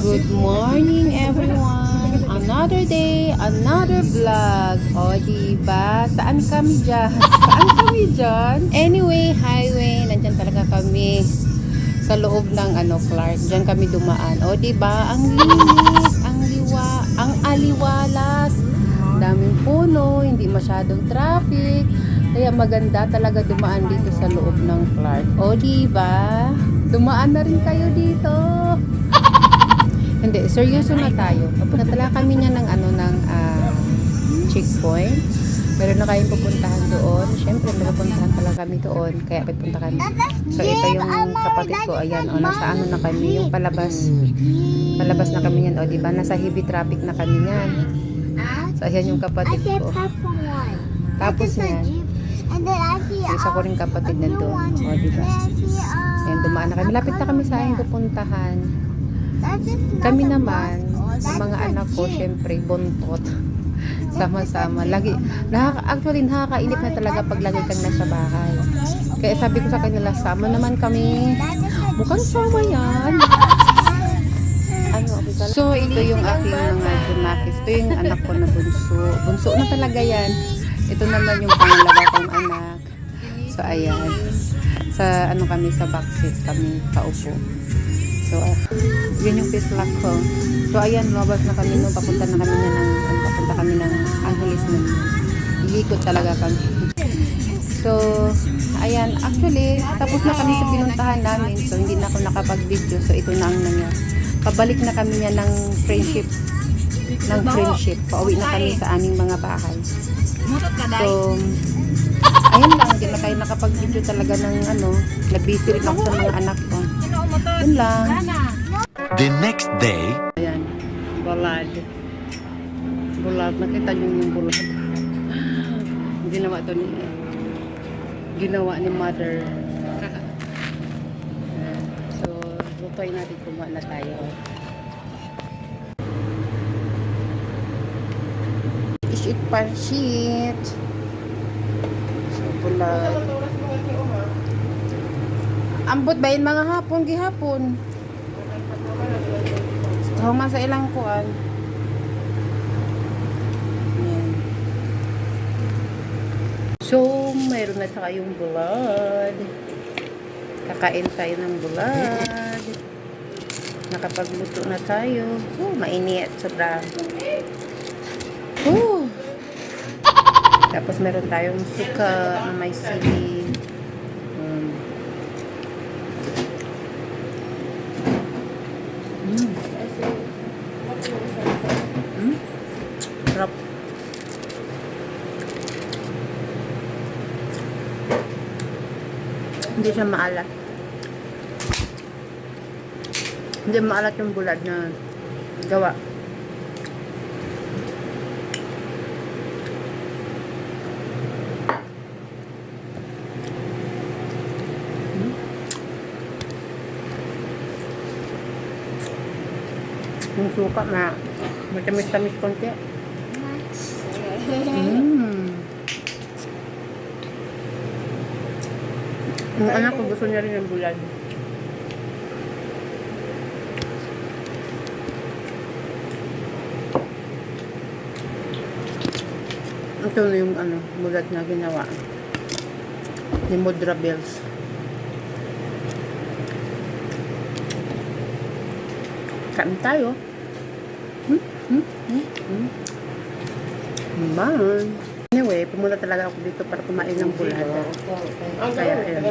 Good morning, everyone. Another day, another vlog. O, diba? Saan kami dyan? Saan kami dyan? Anyway, highway. Nandyan talaga kami sa loob ng Clark. Diyan kami dumaan. O, diba? Ang linis, ang aliwalas. Daming puno, hindi masyadong traffic. Kaya maganda talaga dumaan dito sa loob ng Clark. O, diba? Dumaan na rin kayo dito. Hindi, seryoso na tayo. Papunta talaga kami niya ng checkpoint. Meron na kayong pupuntahan doon. Siyempre, may pupuntahan talaga kami doon. Kaya pupunta kami. So, ito yung kapatid ko. Ayan, nasa na kami. Yung palabas. Palabas na kami yan. O, diba? Nasa heavy traffic na kami yan. So, ayan yung kapatid ko. Tapos yan. Isa ko rin kapatid na doon. O, diba? Ayan, dumaan na kami. Malapit na kami sa aking pupuntahan. Kami naman, ang mga anak ko, syempre, buntot. Sama-sama. Actually, nakakainip na talaga pag lagi kang nasa bahay. Kaya sabi ko sa kanila, sama naman kami. Mukhang sama yan. So, ito yung aking mga junakis. Ito yung anak ko na bunso. Bunso na talaga yan. Ito naman yung pangalawa kong anak. So, ayan. Sa kami, sa backseat kami paupo. So, yun yung pislak ko. So, ayan, lumabas na kami no. Papunta kami ng Angeles na. Iikot talaga kami. So, ayan, actually, tapos na kami sa pinuntahan namin. So, hindi na ako nakapag-video. So, ito na ang nangyari. Pabalik na kami niya ng friendship. Pauwi na kami sa aming mga bahay. So, ayun lang, hindi na kayo nakapag-video talaga ng nag-busy rin ako sa mga anak ko. Yun lang. The next day, Ayan, bulad. Nakita niyo yung bulad. Ginawa ni mother. So, lutoy natin, kumuha na tayo. Fish it pansit. So, bulad. Ambot ba yun mga hapon, gihapon? Human sa ilang kuan. Ayan. So, mayroon na tayong bulad. Kakain tayo ng bulad. Nakapagluto na tayo. Mainit sobra. Tapos meron tayong suka na may sili. Sarap. Hindi siya maalat. Hindi maalat yung bulad na gawa. Yung suka na matamis-tamis konti. Ang anak ko gusto niya rin yung bulad. Ito na yung bulad na ginawa ni Mudra Bells. Kain tayo. Man. Anyway, pumunta talaga ako dito para kumain ng bulad. Kaya, ayan.